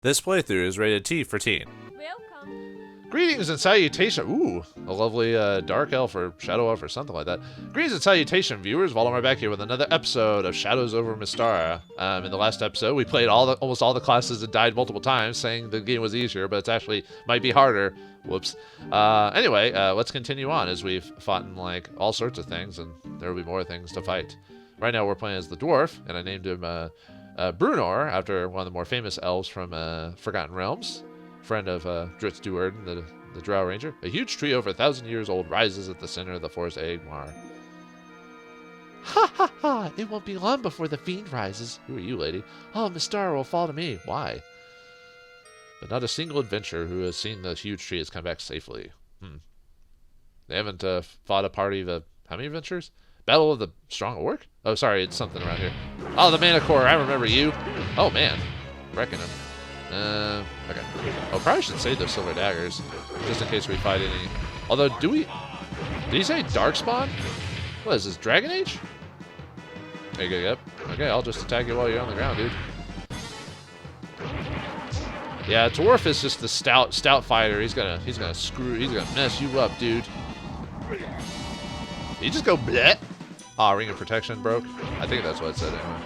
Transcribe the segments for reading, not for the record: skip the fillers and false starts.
This playthrough is rated T for teen. Welcome. Greetings and salutation. Ooh, a lovely dark elf or shadow elf or something like that. Greetings and salutation, viewers. Vauldemare back here with another episode of Shadows over Mystara. In the last episode, we played almost all the classes and died multiple times, saying the game was easier, but it's actually might be harder. Whoops. Anyway, let's continue on as we've fought in like all sorts of things, and there will be more things to fight. Right now, we're playing as the dwarf, and I named him Brunor after one of the more famous elves from Forgotten Realms. Friend of Dritz Duerden, the Drow Ranger. A huge tree over 1,000 years old rises at the center of the forest Agmar. Ha ha ha! It won't be long before the fiend rises. Who are you, lady? Oh, Mystara will fall to me. Why? But not a single adventurer who has seen the huge tree has come back safely. They haven't fought a party of how many adventurers? Battle of the Strong Orc? Oh, sorry, it's something around here. Oh, the Mana Core, I remember you. Oh, man. Wrecking him. Okay. Oh, probably should save those silver daggers, just in case we fight any. Although, did he say Darkspawn? What is this, Dragon Age? There you go, yep. Okay, I'll just attack you while you're on the ground, dude. Yeah, Dwarf is just the stout fighter. He's gonna mess you up, dude. You just go bleh. Aw, Ring of Protection broke. I think that's what it said anyway.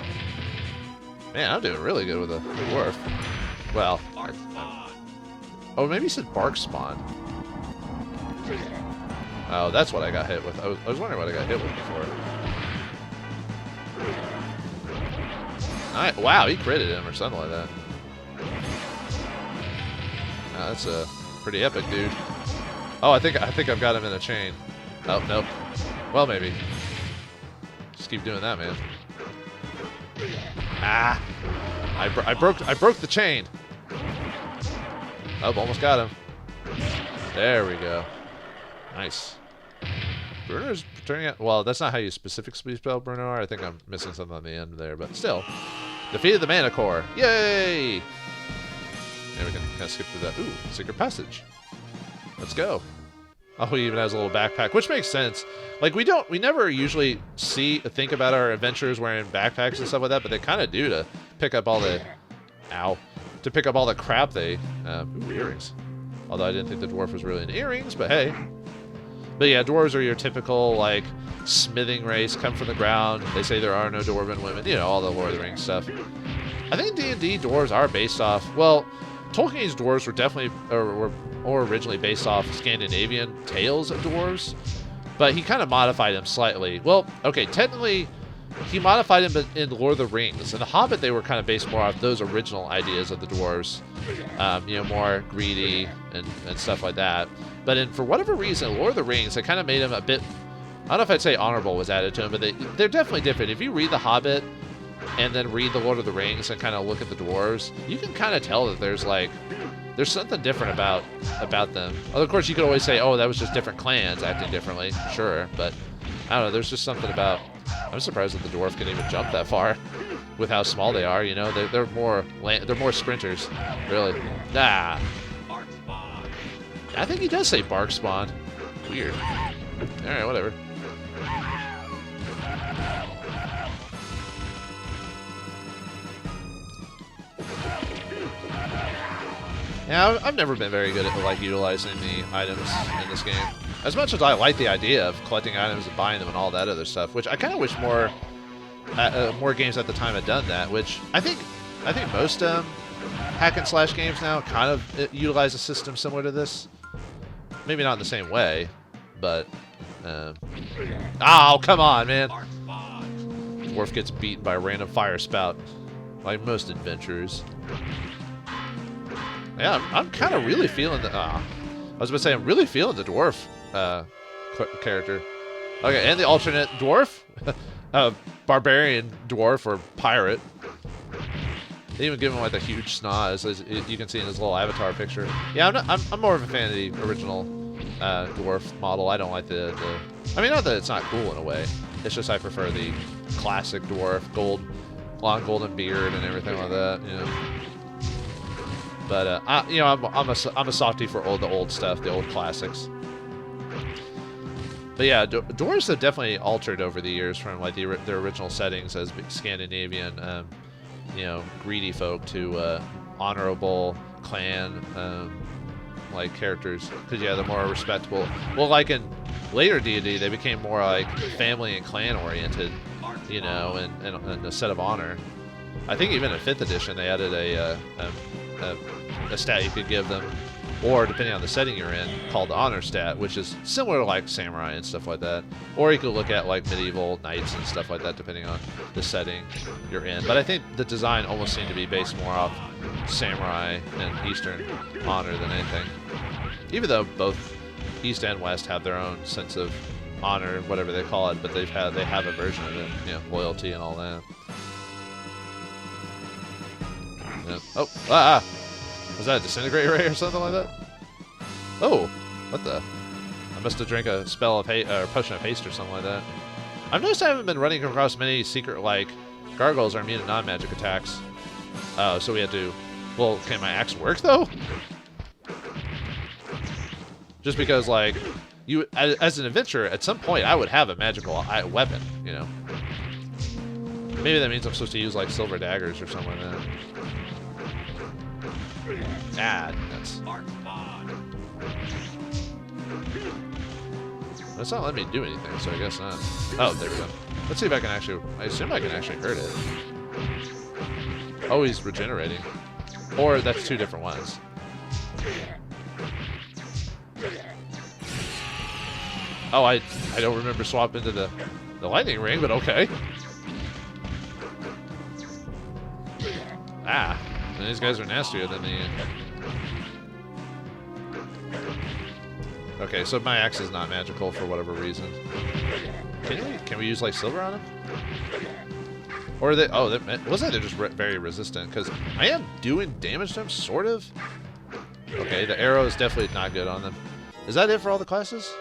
Man, I'm doing really good with the Dwarf. Well, oh, maybe he said Bark Spawn. Oh, that's what I got hit with. I was wondering what I got hit with before. Wow, he critted him or something like that. That's a pretty epic, dude. Oh, I think I've got him in a chain. Oh, nope. Well, maybe. Just keep doing that, man. Ah! I broke the chain. Oh, almost got him. There we go. Nice. Brunor's turning out. Well, that's not how you specifically spell Brunor. I think I'm missing something on the end there, but still. Defeated the Mana Core. Yay! And we can kind of skip through that. Ooh, secret passage. Let's go. Oh, he even has a little backpack, which makes sense. Like, we never usually think about our adventurers wearing backpacks and stuff like that, but they kind of do to pick up all the, to pick up all the crap they, ooh, earrings. Although I didn't think the dwarf was really into earrings, but hey. But yeah, dwarves are your typical, like, smithing race, come from the ground. They say there are no dwarven women, you know, all the Lord of the Rings stuff. I think D&D dwarves are based off, well, Tolkien's dwarves were definitely, were originally based off Scandinavian tales of dwarves, but he kind of modified them slightly. Well, okay, technically, he modified them in Lord of the Rings. In The Hobbit, they were kind of based more off those original ideas of the dwarves, you know, more greedy and stuff like that. But for whatever reason, Lord of the Rings, they kind of made them a bit, I don't know if I'd say honorable was added to them, but they're definitely different. If you read The Hobbit and then read The Lord of the Rings and kind of look at the dwarves, you can kind of tell that there's something different about them. Although, of course, you could always say, oh, that was just different clans acting differently. Sure, but I don't know. There's just something about. I'm surprised that the dwarf can even jump that far, with how small they are. You know, they're more sprinters, really. Nah. I think he does say bark spawn. Weird. All right, whatever. Yeah, I've never been very good at like utilizing the items in this game. As much as I like the idea of collecting items and buying them and all that other stuff, which I kind of wish more games at the time had done that. Which I think most hack and slash games now kind of utilize a system similar to this. Maybe not in the same way, but oh, come on, man! Dwarf gets beaten by a random fire spout, like most adventurers. Yeah, I'm kind of really feeling the. I was about to say I'm really feeling the dwarf character. Okay, and the alternate dwarf, barbarian dwarf or pirate. They even give him like a huge snoz, as you can see in his little avatar picture. Yeah, I'm more of a fan of the original dwarf model. I don't like the. I mean, not that it's not cool in a way. It's just I prefer the classic dwarf, long golden beard and everything like that. You know. But you know, I'm a softie for the old stuff, the old classics. But yeah, dwarves have definitely altered over the years from like their original settings as Scandinavian, you know, greedy folk to honorable clan like characters, because yeah, they're more respectable. Well, like in later D&D, they became more like family and clan oriented, you know, and a set of honor. I think even in 5th edition they added a stat you could give them, or depending on the setting you're in, called the honor stat, which is similar to like samurai and stuff like that. Or you could look at like medieval knights and stuff like that, depending on the setting you're in. But I think the design almost seemed to be based more off samurai and Eastern honor than anything. Even though both East and West have their own sense of honor, whatever they call it, but they have a version of it, you know, loyalty and all that. Yeah. Oh, was that a disintegrate ray or something like that? Oh, what the? I must have drank a spell of haste, or potion of haste or something like that. I've noticed I haven't been running across many secret, like, gargoyles are immune to non-magic attacks. Oh, so we had to... Well, can my axe work, though? Just because, like, you, as an adventurer, at some point, I would have a magical weapon, you know? Maybe that means I'm supposed to use, like, silver daggers or something like that. Ah, nuts. That's not letting me do anything, so I guess not. Oh, there we go. Let's see if I can actually... I assume I can actually hurt it. Oh, he's regenerating. Or that's two different ones. Oh, I don't remember swap into the lightning ring, but okay. Ah, and these guys are nastier than the... Okay, so my axe is not magical for whatever reason. Can we use like silver on him? Or are they? Oh, wasn't they're just very resistant? Because I am doing damage to them, sort of. Okay, the arrow is definitely not good on them. Is that it for all the classes?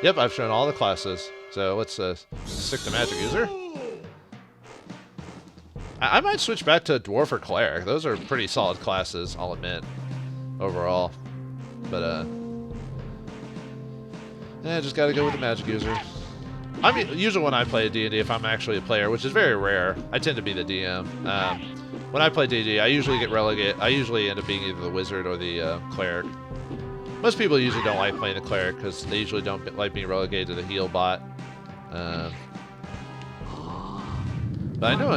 Yep, I've shown all the classes. So let's stick to magic user. I might switch back to dwarf or cleric. Those are pretty solid classes, I'll admit, overall. But yeah, just gotta go with the magic user. I mean, usually when I play D&D, if I'm actually a player, which is very rare, I tend to be the DM. When I play D&D, I usually get relegated. I usually end up being either the wizard or the cleric. Most people usually don't like playing the cleric because they usually don't like being relegated to the heal bot. But I know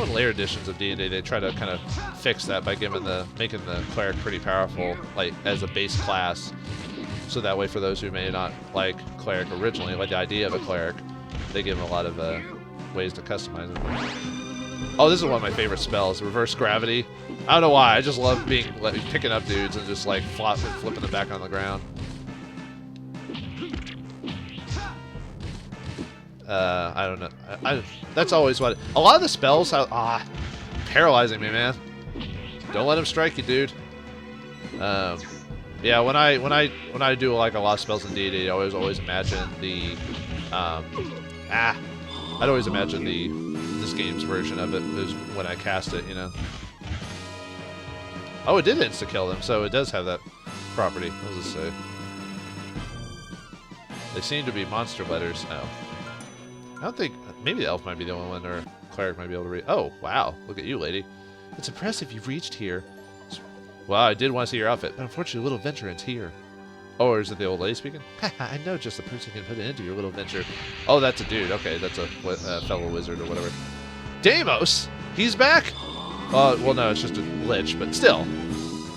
in later editions of D&D they try to kind of fix that by making the cleric pretty powerful, like as a base class. So that way, for those who may not like cleric originally, like the idea of a cleric, they give them a lot of ways to customize it. Oh, this is one of my favorite spells, reverse gravity. I don't know why, I just love picking up dudes and just like flipping them back on the ground. I don't know. That's always what. A lot of the spells are paralyzing me, man. Don't let them strike you, dude. Yeah, when I do like a lot of spells in D&D, I always imagine the I'd always imagine this game's version of it is when I cast it, you know. Oh, it did insta kill them, so it does have that property. What does it say? They seem to be monster letters. Oh, I don't think, maybe the elf might be the only one, or cleric might be able to read. Oh, wow, look at you, lady. It's impressive you've reached here. Well, I did want to see your outfit, but unfortunately, little venture ends here. Oh, or is it the old lady speaking? I know just the person who can put it into your little venture. Oh, that's a dude. Okay, that's a fellow wizard or whatever. Deimos! He's back? Well, no, it's just a lich, but still.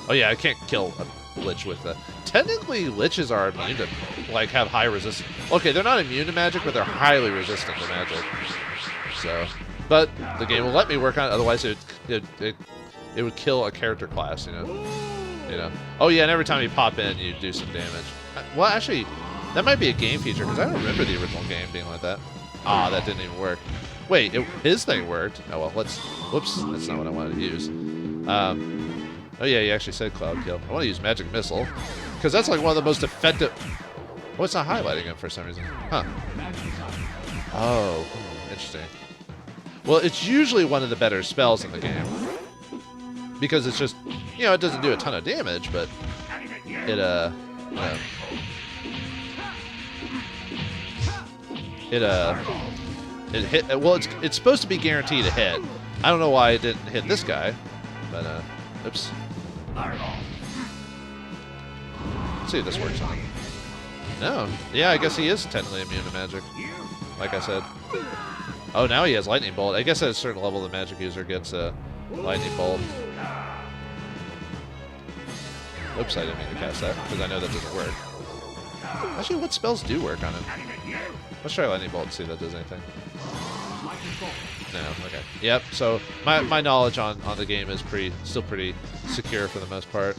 Oh, yeah, I can't kill a lich with that. Technically, liches are immune to, like, have high resistance. Okay, they're not immune to magic, but they're highly resistant to magic. So, but the game will let me work on it, otherwise it would kill a character class, you know. Oh yeah, and every time you pop in, you do some damage. Well, actually, that might be a game feature because I don't remember the original game being like that. Ah, that didn't even work. Wait, his thing worked. Oh well, whoops, that's not what I wanted to use. Oh yeah, you actually said cloud kill. I want to use magic missile because that's like one of the most effective. Oh, it's not highlighting it for some reason. Huh. Oh, interesting. Well, it's usually one of the better spells in the game. Because it's just, you know, it doesn't do a ton of damage, but it, it hit, well, it's supposed to be guaranteed to hit. I don't know why it didn't hit this guy, but, Oops. Let's see if this works on him. No. Yeah, I guess he is technically immune to magic. Like I said. Oh, now he has Lightning Bolt. I guess at a certain level the magic user gets a Lightning Bolt. Oops, I didn't mean to cast that, because I know that doesn't work. Actually, what spells do work on him? Let's try Lightning Bolt and see if that does anything. No, okay. Yep, so my knowledge on the game is still pretty secure for the most part.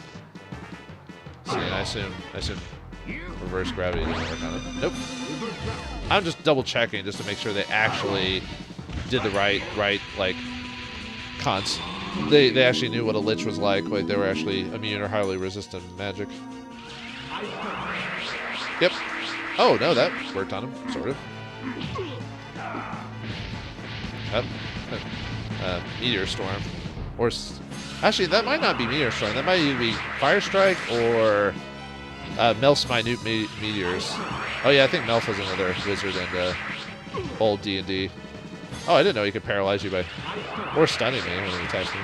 See, and I assume reverse gravity doesn't work on it. Nope. I'm just double checking just to make sure they actually did the right like cons. They actually knew what a lich was like they were actually immune or highly resistant to magic. Yep. Oh no, that worked on him, sort of. Meteor Storm. Or actually, that might not be Meteor Storm. That might either be Fire Strike or Melf's Minute Meteors. Oh yeah, I think Melf was another wizard in old D&D. Oh, I didn't know he could paralyze you by... Or stunning me when he attacks me.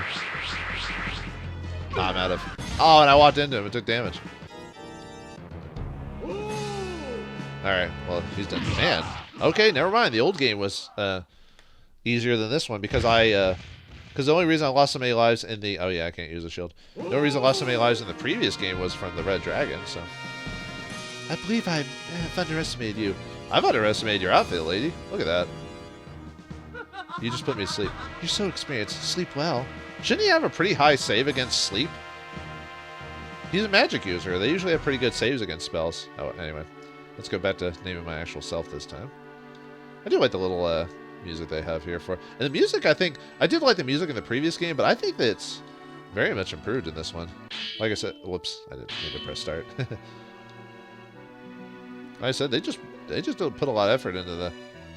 Nah, I'm out of... Oh, and I walked into him and took damage. Alright, well, he's done. Man. Okay, never mind. The old game was easier than this one because because the only reason I lost so many lives in the... Oh yeah, I can't use a shield. The only reason I lost so many lives in the previous game was from the Red Dragon, so... I believe I've underestimated you. I've underestimated your outfit, lady. Look at that. You just put me to sleep. You're so experienced. Sleep well. Shouldn't he have a pretty high save against sleep? He's a magic user. They usually have pretty good saves against spells. Oh, anyway. Let's go back to naming my actual self this time. I do like the little music they have here for... And the music, I think... I did like the music in the previous game, but I think that it's very much improved in this one. Like I said... Whoops. I didn't need to press start. Like I said, they just don't put a lot of effort into the...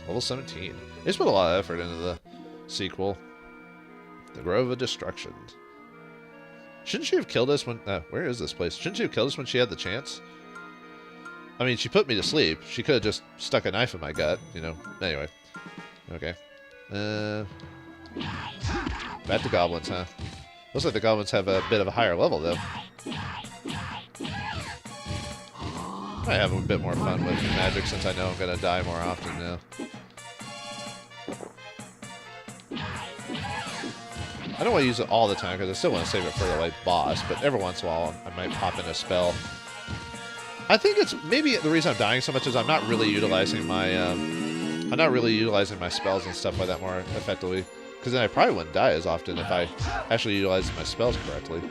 Level 17. They just put a lot of effort into the sequel. The Grove of Destruction. Shouldn't she have killed us when... where is this place? Shouldn't she have killed us when she had the chance? I mean, she put me to sleep. She could have just stuck a knife in my gut, you know. Anyway. Okay. Back to goblins, huh? Looks like the goblins have a bit of a higher level, though. I have a bit more fun with magic since I know I'm going to die more often now. I don't want to use it all the time because I still want to save it for the like boss, but every once in a while I might pop in a spell. I think it's maybe the reason I'm dying so much is I'm not really utilizing my spells and stuff like that more effectively. Because then I probably wouldn't die as often if I actually utilized my spells correctly.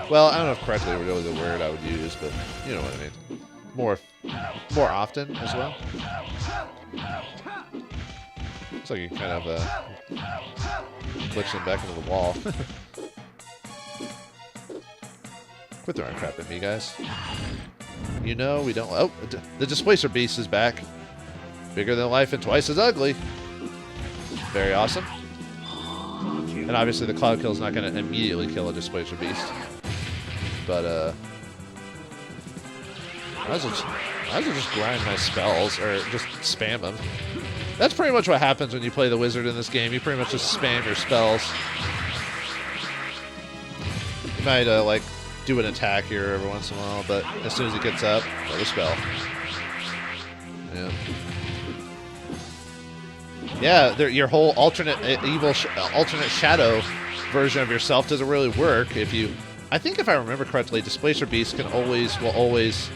Well, I don't know if correctly were really the word I would use, but you know what I mean. More often as well. Looks like you kind of glitch them back into the wall. Quit throwing crap at me, guys. You know we don't... Oh, the Displacer Beast is back. Bigger than life and twice as ugly. Very awesome. And obviously the Cloud Kill is not going to immediately kill a Displacer Beast. But, I might as well just grind my spells, or just spam them. That's pretty much what happens when you play the wizard in this game. You pretty much just spam your spells. You might, like, do an attack here every once in a while, but as soon as it gets up, another spell. Yeah. Yeah, your whole alternate alternate shadow version of yourself doesn't really work if you... I think if I remember correctly, Displacer Beasts will always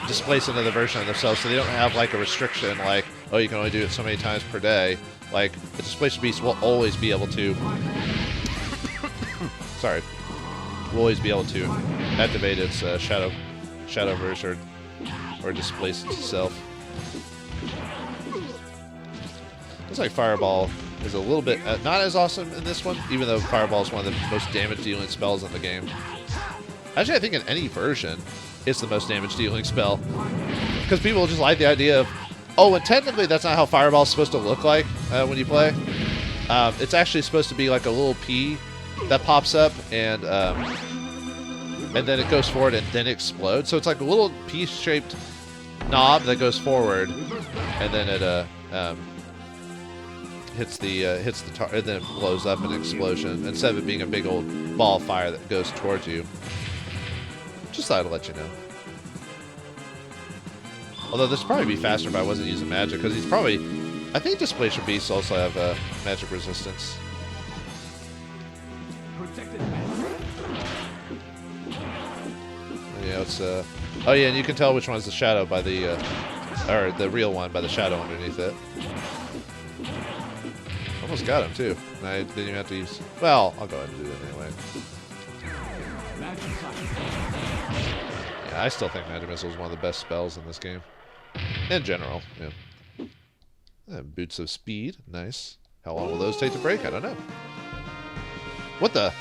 displace another version of themselves, so they don't have like a restriction like, oh, you can only do it so many times per day. Like, the Displacer Beast will always be able to... Sorry. Will always be able to activate its shadow version or displace itself. Looks like Fireball is a little bit not as awesome in this one, even though Fireball is one of the most damage-dealing spells in the game. Actually, I think in any version, it's the most damage-dealing spell. Because people just like the idea of, oh, and technically that's not how Fireball is supposed to look like when you play. It's actually supposed to be like a little pea that pops up, and then it goes forward and then explodes. So it's like a little hits the and then it blows up in an explosion instead of it being a big old ball of fire that goes towards you. Just thought I'd let you know. Although this would probably be faster if I wasn't using magic, because he's probably... I think Displacer Beasts also have magic resistance. Yeah, it's oh yeah, and you can tell which one's the shadow by the or the real one by the shadow underneath it. Almost got him too. And I didn't even have to use. Well, I'll go ahead and do it anyway. Yeah, I still think Magic Missile is one of the best spells in this game, in general. Yeah. And Boots of Speed, nice. How long will those take to break? I don't know. What the?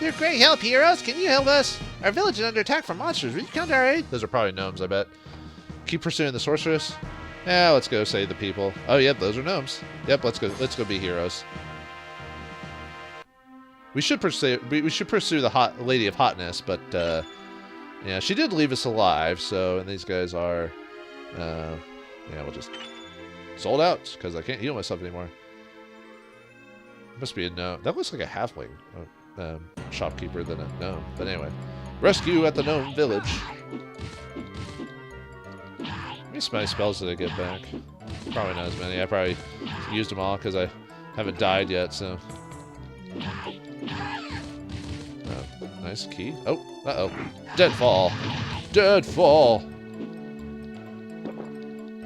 You're great help, heroes. Can you help us? Our village is under attack from monsters. Will you come to our aid? Those are probably gnomes, I bet. Keep pursuing the sorceress. Yeah, let's go save the people. Oh, yep, those are gnomes. Yep, let's go be heroes. We should pursue the Lady of Hotness, but yeah, she did leave us alive. So, and these guys are, yeah, we'll just sold out because I can't heal myself anymore. Must be a gnome. That looks like a halfling shopkeeper than a gnome. But anyway, rescue at the gnome village. How many spell spells did I get back? Probably not as many. I probably used them all because I haven't died yet. So, nice key. Oh, uh-oh. Deadfall. Deadfall.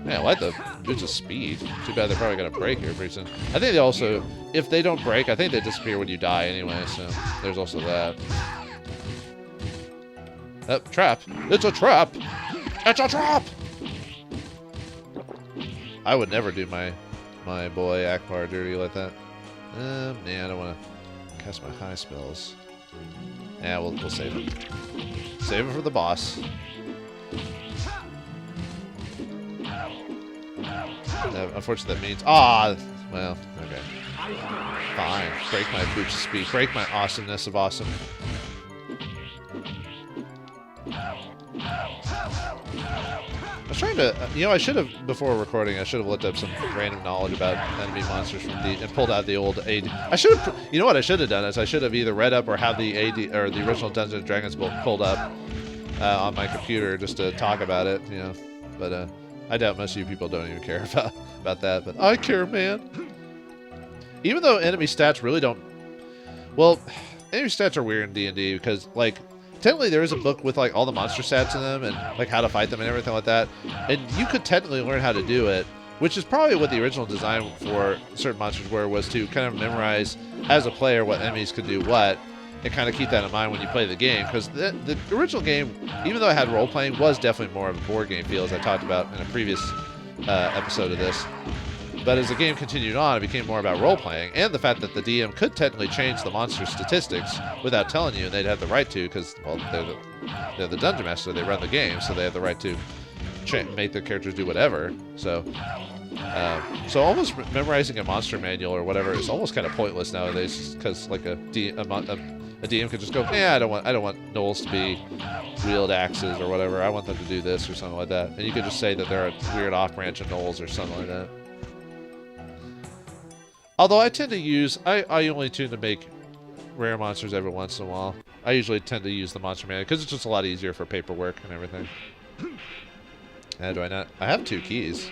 Man, I like the Boots of Speed. Too bad they're probably going to break here pretty soon. I think they also, if they don't break, I think they disappear when you die anyway, so there's also that. Oh, trap. It's a trap. It's a trap. I would never do my boy Akbar dirty like that. Nah, I don't want to cast my high spells. Yeah, we'll save it. Save it for the boss. Unfortunately, that means... Ah! Well, okay. Fine. Break my Boots of Speed. Break my awesomeness of awesome. I was trying to... You know, I should have, before recording, I should have looked up some random knowledge about enemy monsters from D and pulled out the old AD. I should have... You know what I should have done is I should have either read up or have the AD, or the original Dungeons & Dragons book pulled up on my computer just to talk about it, you know. But, I doubt most of you people don't even care about that, but I care, man. Even though enemy stats really don't... Well, enemy stats are weird in D&D because, like, technically there is a book with, like, all the monster stats in them and, like, how to fight them and everything like that. And you could technically learn how to do it, which is probably what the original design for certain monsters were, was to kind of memorize, as a player, what enemies could do what, and kind of keep that in mind when you play the game, because the original game, even though it had role-playing, was definitely more of a board game feel, as I talked about in a previous episode of this. But as the game continued on, it became more about role-playing, and the fact that the DM could technically change the monster statistics without telling you, and they'd have the right to, because, well, they're the Dungeon Master, they run the game, so they have the right to make their characters do whatever. So almost memorizing a monster manual or whatever is almost kind of pointless nowadays, because like a DM could just go, yeah, I don't want gnolls to be wield axes or whatever. I want them to do this or something like that. And you could just say that they're a weird off-branch of gnolls or something like that. Although I tend to use, I only tend to make rare monsters every once in a while. I usually tend to use the monster manual because it's just a lot easier for paperwork and everything. Do I not? I have 2 keys.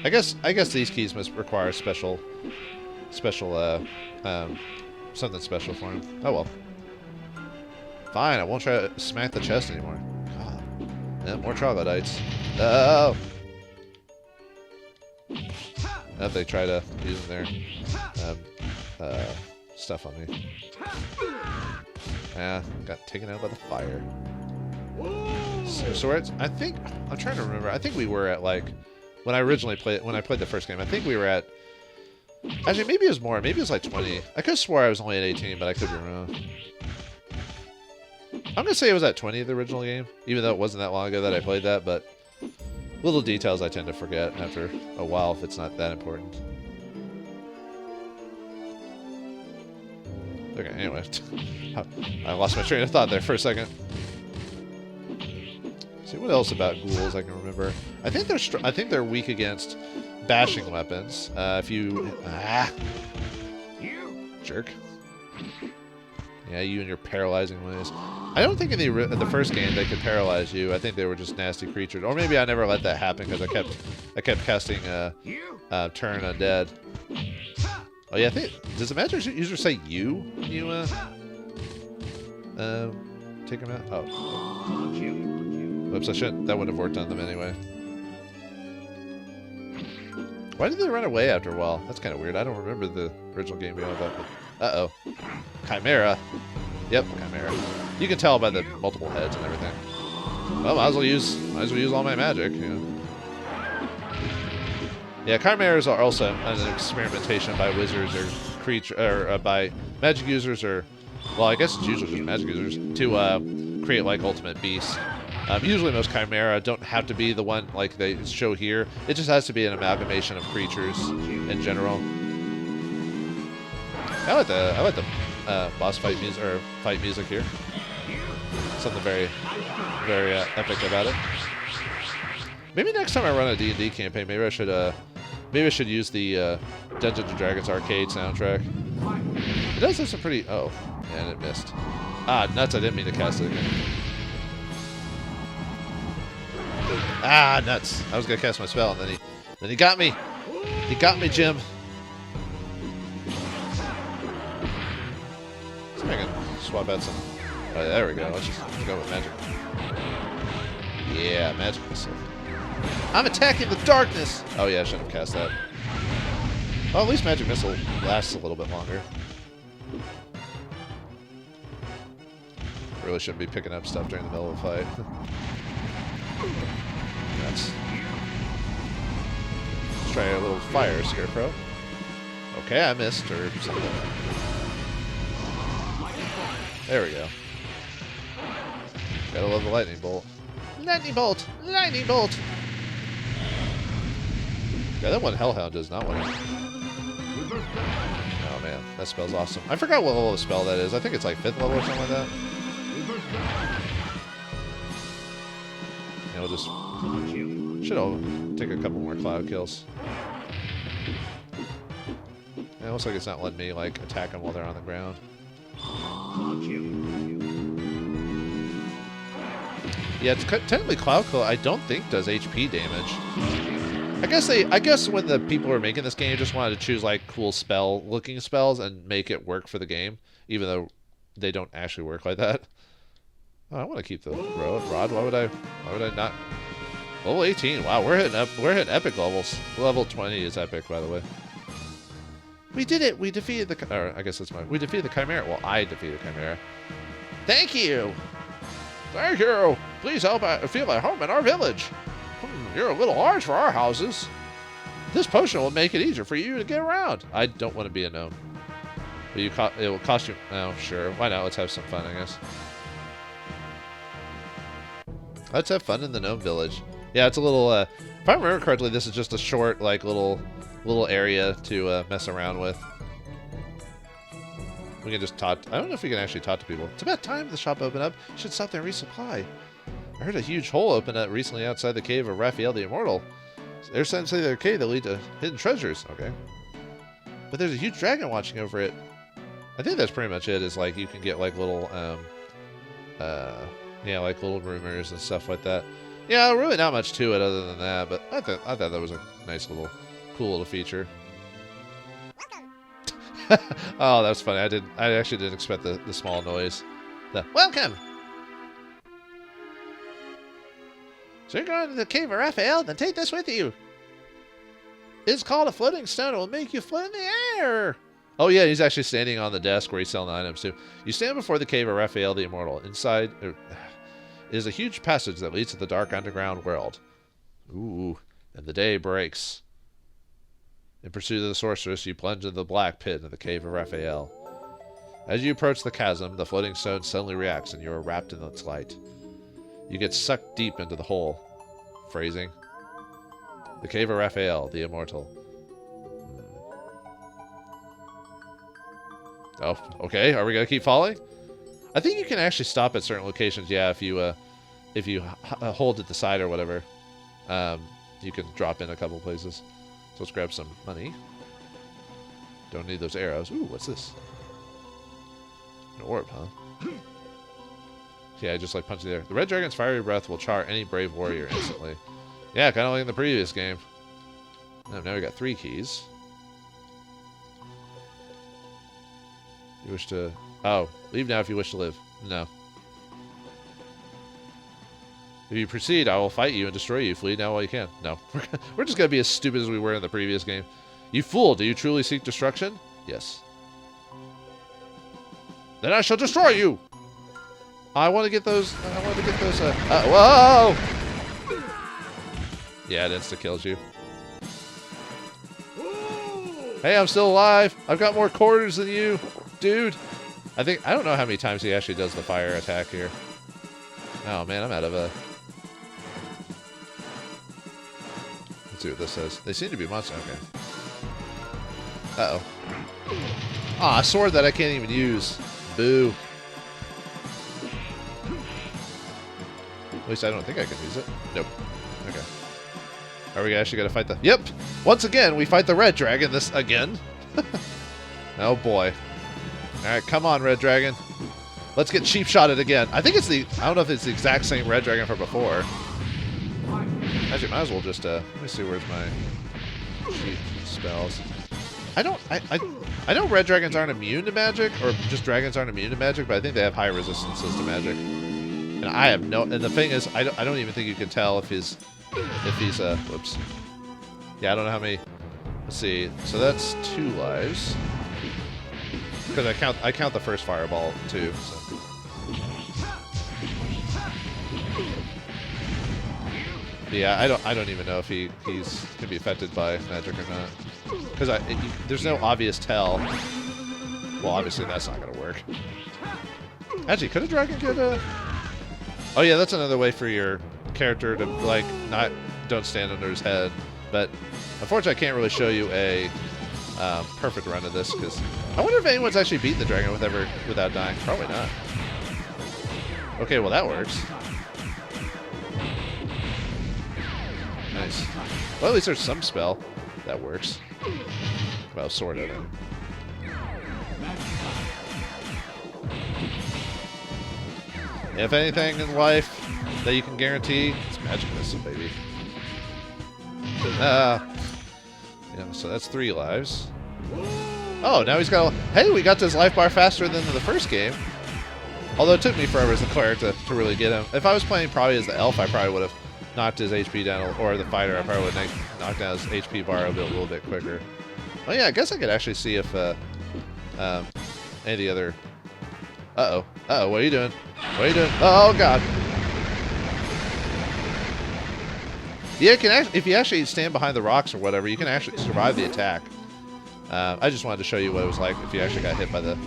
I guess these keys must require something special for them. Oh well. Fine, I won't try to smack the chest anymore. God. Yeah, more troglodytes. Oh! If they try to use their stuff on me. Yeah, got taken out by the fire. So I think, I'm trying to remember, I think we were at, like, when I played the first game, I think we were at, actually maybe it was more, maybe it was like 20. I could have swore I was only at 18, but I could be wrong. I'm going to say it was at 20 the original game, even though it wasn't that long ago that I played that, but little details I tend to forget after a while if it's not that important. Okay, anyway. I lost my train of thought there for a second. See what else about ghouls I can remember. I think they're weak against bashing weapons. If you... jerk. Yeah, you and your paralyzing ways. I don't think in the first game they could paralyze you. I think they were just nasty creatures. Or maybe I never let that happen because I kept casting Turn Undead. Oh yeah, I think... Does the magic user say you when you take him out? Oh. Oops, I shouldn't. That wouldn't have worked on them anyway. Why did they run away after a while? That's kind of weird. I don't remember the original game being like that. Uh-oh. Chimera. Yep, Chimera. You can tell by the multiple heads and everything. Well, might as well use all my magic, you know. Yeah, chimeras are also an experimentation by wizards or by magic users or, well, I guess it's usually just magic users to create like ultimate beasts. Usually most chimera don't have to be the one like they show here. It just has to be an amalgamation of creatures in general. I like the boss fight music or fight music here. Something very, very epic about it. Maybe next time I run a D&D campaign, maybe I should use the Dungeons and Dragons arcade soundtrack. It does have some pretty... Oh, and it missed. Ah, nuts! I didn't mean to cast it again. Ah, nuts! I was gonna cast my spell, and then he got me. He got me, Jim. See if I can swap out some. Oh, there we go. Let's just go with magic. Yeah, magic missile. I'm attacking the darkness! Oh yeah, I shouldn't have cast that. Well, at least magic missile lasts a little bit longer. Really shouldn't be picking up stuff during the middle of a fight. Let's try a little fire scarecrow. Okay, I missed or something. There we go. Gotta love the lightning bolt. Lightning bolt! Lightning bolt! Yeah, that one Hellhound does not want it. Oh man, that spell's awesome. I forgot what level of spell that is. I think it's like 5th level or something like that. And we'll just... Should take a couple more cloud kills. Yeah, it looks like it's not letting me like attack them while they're on the ground. Yeah, it's technically Cloud Kill. I don't think does HP damage. I guess when the people who are making this game just wanted to choose like cool looking spells and make it work for the game, even though they don't actually work like that. Oh, I want to keep the rod. Why would I not? Level 18. Wow, we're hitting epic levels. Level 20 is epic, by the way. We did it. We defeated the. Or I guess that's we defeated the Chimera. Well, I defeated the Chimera. Thank you. Thank you. Please help. Feel at home in our village. You're a little large for our houses. This potion will make it easier for you to get around. I don't want to be a gnome. But it will cost you... Oh, sure. Why not? Let's have some fun, I guess. Let's have fun in the gnome village. Yeah, it's a little... if I remember correctly, this is just a short, like, little area to mess around with. We can just talk... I don't know if we can actually talk to people. It's about time the shop opened up. Should stop there and resupply. I heard a huge hole open up recently outside the Cave of Raphael the Immortal. There's some say they're cave that lead to hidden treasures. Okay. But there's a huge dragon watching over it. I think that's pretty much it, is like you can get like little, yeah, like little rumors and stuff like that. Yeah, really not much to it other than that, but I thought that was a nice little, cool little feature. Oh, that was funny. I actually didn't expect the small noise. The welcome! So you're going to the Cave of Raphael? Then take this with you. It's called a floating stone. It will make you float in the air. Oh, yeah, he's actually standing on the desk where he's selling the items, too. You stand before the Cave of Raphael the Immortal. Inside is a huge passage that leads to the dark underground world. Ooh, and the day breaks. In pursuit of the sorceress, you plunge into the black pit of the Cave of Raphael. As you approach the chasm, the floating stone suddenly reacts, and you are wrapped in its light. You get sucked deep into the hole. Phrasing. The Cave of Raphael, the Immortal. Oh, okay. Are we gonna keep falling? I think you can actually stop at certain locations. Yeah, if you hold at the side or whatever, you can drop in a couple places. So let's grab some money. Don't need those arrows. Ooh, what's this? An orb, huh? Yeah, I just like punching there. The red dragon's fiery breath will char any brave warrior instantly. Yeah, kind of like in the previous game. Oh, now we got 3 keys. You wish to... Oh, leave now if you wish to live. No. If you proceed, I will fight you and destroy you. Flee now while you can. No. We're just going to be as stupid as we were in the previous game. You fool, do you truly seek destruction? Yes. Then I shall destroy you! I want to get those... whoa! Yeah, it insta-kills you. Hey, I'm still alive! I've got more quarters than you! Dude! I don't know how many times he actually does the fire attack here. Oh, man, I'm out of a... Let's see what this says. They seem to be monsters. Okay. Uh-oh. Aw, a sword that I can't even use. Boo. At least I don't think I can use it. Nope. Okay. Are we actually going to fight the... Yep! Once again, we fight the red dragon this again. Oh, boy. Alright, come on, red dragon. Let's get cheap-shotted again. I think it's the... I don't know if it's the exact same red dragon from before. Actually, might as well just... let me see where's my cheap spells. I know red dragons aren't immune to magic, or just dragons aren't immune to magic, but I think they have high resistances to magic. And I have no... And the thing is, I don't even think you can tell if he's... whoops. Yeah, I don't know how many... Let's see. So that's 2 lives. Because I count the first fireball, too, so... Yeah, I don't even know if he's can be affected by magic or not. Because there's no obvious tell. Well, obviously that's not going to work. Actually, could a dragon get a... Oh yeah, that's another way for your character to, like, don't stand under his head. But unfortunately, I can't really show you a perfect run of this, because I wonder if anyone's actually beaten the dragon without dying. Probably not. Okay, well that works. Nice. Well, at least there's some spell that works. Well, sort of. If anything in life that you can guarantee, it's magic missile, baby. Yeah, so that's 3 lives. Oh, now he's got a... Hey, we got to his life bar faster than the first game. Although it took me forever as a cleric to really get him. If I was playing probably as the elf, I probably would have knocked his HP down, or the fighter, I probably would have knocked down his HP bar a little bit quicker. Oh yeah, I guess I could actually see if any of the other... Uh-oh. Uh-oh, what are you doing? What are you doing? Oh, God. Yeah, if you actually stand behind the rocks or whatever, you can actually survive the attack. I just wanted to show you what it was like if you actually got hit by the...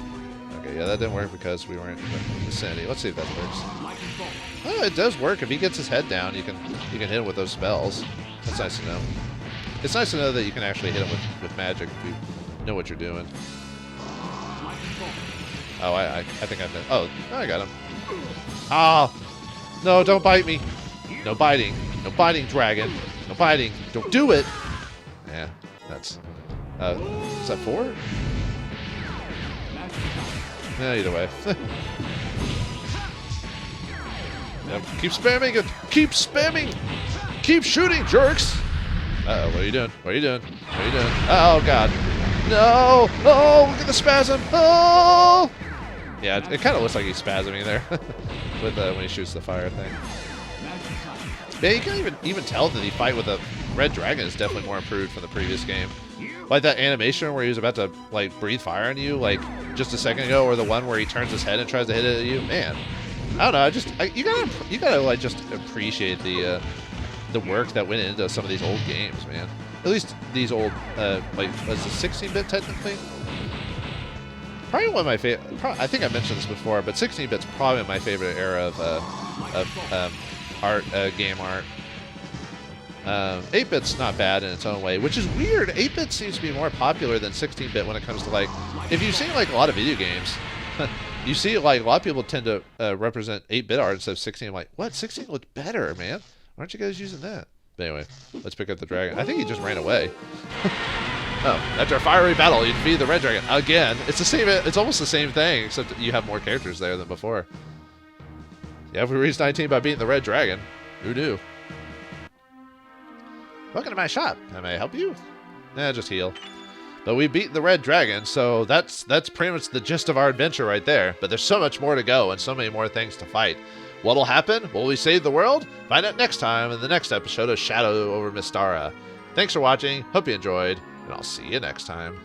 Okay, yeah, that didn't work because we weren't in the vicinity. Let's see if that works. Oh, it does work. If he gets his head down, you can hit him with those spells. That's nice to know. It's nice to know that you can actually hit him with magic if you know what you're doing. Oh, I think I missed. Oh, I got him. Ah! No, don't bite me. No biting. No biting, dragon. No biting. Don't do it! Yeah, that's... is that 4? Yeah, either way. Yep. Keep spamming it! Keep spamming! Keep shooting, jerks! Uh-oh, what are you doing? What are you doing? What are you doing? Oh, God. No! Oh, look at the spasm! Oh! Yeah, it kind of looks like he's spasming there with when he shoots the fire thing. Yeah, you can even tell that the fight with the red dragon is definitely more improved from the previous game. Like that animation where he was about to like breathe fire on you, like just a second ago, or the one where he turns his head and tries to hit it at you. Man, I don't know. You gotta like just appreciate the work that went into some of these old games, man. At least these old like was it 16-bit technically? Probably one of my favorite. I think I mentioned this before, but 16-bit's probably my favorite era of game art. 8-bit's not bad in its own way, which is weird. 8-bit seems to be more popular than 16-bit when it comes to, like, if you've seen like a lot of video games, you see like a lot of people tend to represent 8-bit art instead of 16. I'm like, what? 16 looked better, man. Why aren't you guys using that? But anyway, let's pick up the dragon. I think he just ran away. Oh, after a fiery battle, you defeat the red dragon. Again, it's the same. It's almost the same thing, except you have more characters there than before. Yeah, we reached 19 by beating the red dragon. Who knew? Welcome to my shop. Can I help you? Nah, just heal. But we beat the red dragon, so that's pretty much the gist of our adventure right there. But there's so much more to go and so many more things to fight. What'll happen? Will we save the world? Find out next time in the next episode of Shadow over Mystara. Thanks for watching. Hope you enjoyed, and I'll see you next time.